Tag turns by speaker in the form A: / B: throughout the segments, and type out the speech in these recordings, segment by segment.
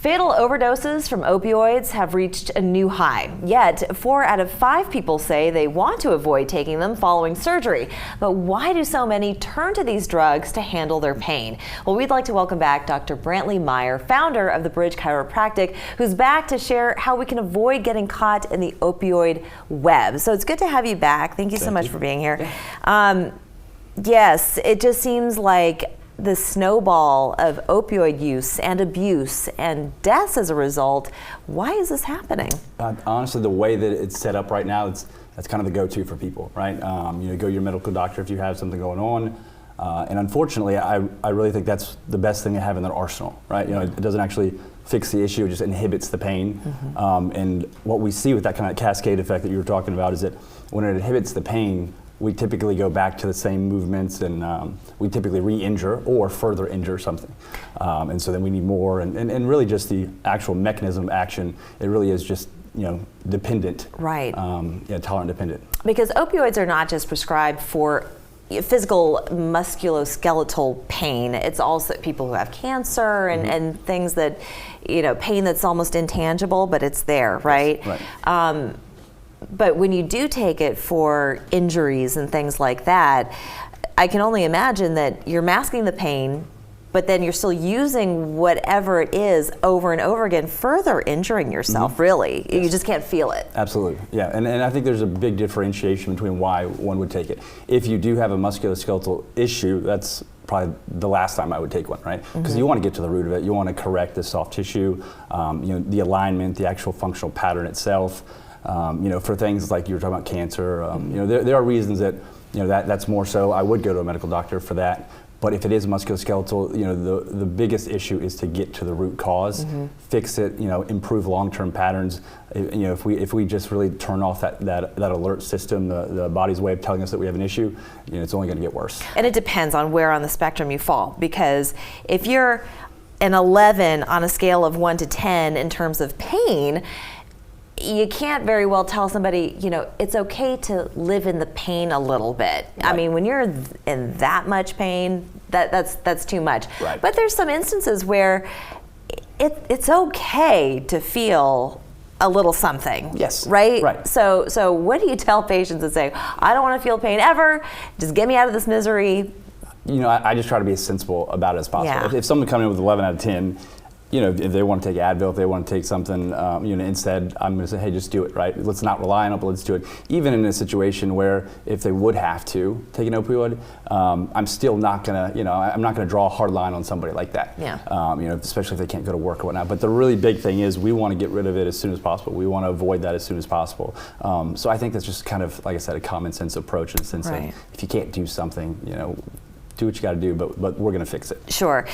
A: Fatal overdoses from opioids have reached a new high. Yet, 4 out of 5 people say they want to avoid taking them following surgery. But why do so many turn to these drugs to handle their pain? Well, we'd like to welcome back Dr. Brantley Meyer, founder of the Bridge Chiropractic, who's back to share how we can avoid getting caught in the opioid web. So it's good to have you back. Thank you so much for being here. Yes, it just seems like the snowball of opioid use and abuse and deaths as a result. Why is this happening?
B: Honestly, the way that it's set up right now, that's kind of the go-to for people, right? Go to your medical doctor if you have something going on. And unfortunately, I really think that's the best thing to have in their arsenal, right? It doesn't actually fix the issue, it just inhibits the pain. And what we see with that kind of cascade effect that you were talking about is that when it inhibits the pain, we typically go back to the same movements and we typically re-injure or further injure something. And so then we need more and really just the actual mechanism of action, it really is just dependent.
A: Right.
B: Tolerant dependent.
A: Because opioids are not just prescribed for physical musculoskeletal pain. It's also people who have cancer and things that, pain that's almost intangible, but it's there, right?
B: Yes, right.
A: But when you do take it for injuries and things like that, I can only imagine that you're masking the pain, but then you're still using whatever it is over and over again, further injuring yourself, really. Yes. You just can't feel it.
B: Absolutely, yeah. And I think there's a big differentiation between why one would take it. If you do have a musculoskeletal issue, that's probably the last time I would take one, right? Because you want to get to the root of it. You want to correct the soft tissue, the alignment, the actual functional pattern itself. For things like you were talking about cancer, there are reasons that, that's more so I would go to a medical doctor for that. But if it is musculoskeletal, the biggest issue is to get to the root cause, fix it, improve long-term patterns. If we just really turn off that alert system, the body's way of telling us that we have an issue, it's only going to get worse.
A: And it depends on where on the spectrum you fall, because if you're an 11 on a scale of 1 to 10 in terms of pain, you can't very well tell somebody, it's okay to live in the pain a little bit. Right. I mean, when you're in that much pain, that's too much.
B: Right.
A: But there's some instances where it's okay to feel a little something.
B: Yes.
A: Right?
B: Right.
A: So what do you tell patients that say, I don't want to feel pain ever, just get me out of this misery?
B: I just try to be as sensible about it as possible.
A: Yeah.
B: If someone comes in with 11 out of 10, if they want to take Advil, if they want to take something, instead, I'm going to say, hey, just do it, right? Let's not rely on it, but let's do it. Even in a situation where if they would have to take an opioid, I'm still not going to, I'm not going to draw a hard line on somebody like that.
A: Yeah.
B: Especially if they can't go to work or whatnot. But the really big thing is we want to get rid of it as soon as possible. We want to avoid that as soon as possible. So I think that's just kind of, like I said, a common sense approach in the sense of if you can't do something, do what you got to do, but we're going to fix it. Sure.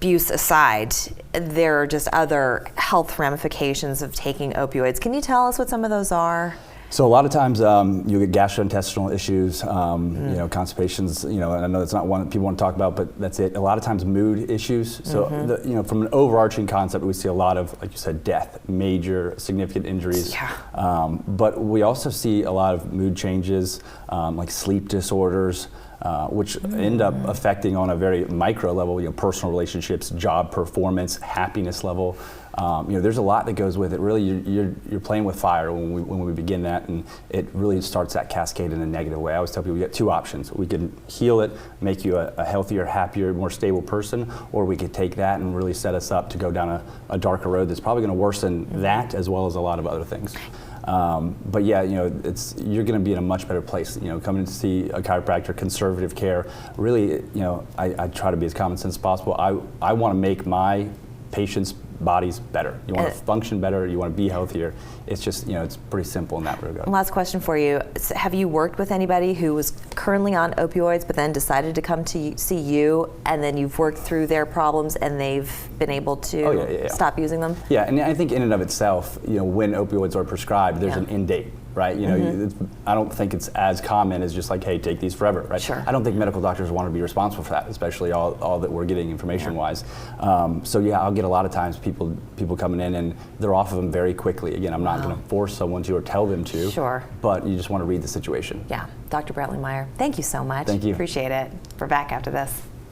A: Abuse aside, there are just other health ramifications of taking opioids. Can you tell us what some of those are?
B: So a lot of times you get gastrointestinal issues, constipations, and I know that's not one that people want to talk about, but that's it. A lot of times mood issues. So, from an overarching concept, we see a lot of, like you said, death, major significant injuries.
A: Yeah.
B: But we also see a lot of mood changes, like sleep disorders, which end up affecting on a very micro level, personal relationships, job performance, happiness level. There's a lot that goes with it. Really, you're playing with fire when we begin that, and it really starts that cascade in a negative way. I always tell people we get two options. We can heal it, make you a healthier, happier, more stable person, or we could take that and really set us up to go down a darker road that's probably going to worsen that as well as a lot of other things. But yeah, you're going to be in a much better place. Coming to see a chiropractor, conservative care. Really, I try to be as common sense as possible. I want to make my patients' bodies better. You want to function better. You want to be healthier. It's just, it's pretty simple in that regard.
A: Last question for you. Have you worked with anybody who was currently on opioids but then decided to come to see you, and then you've worked through their problems and they've been able to stop using them?
B: Yeah, and I think in and of itself, when opioids are prescribed, there's an end date. Right, I don't think it's as common as just like, hey, take these forever, right?
A: Sure.
B: I don't think medical doctors want to be responsible for that, especially all that we're getting information-wise. So yeah, I'll get a lot of times people coming in and they're off of them very quickly. Again, I'm not going to force someone to or tell them to.
A: Sure.
B: But you just want to read the situation.
A: Yeah, Dr. Brantley Meyer, thank you so much.
B: Thank you.
A: Appreciate it. We're back after this.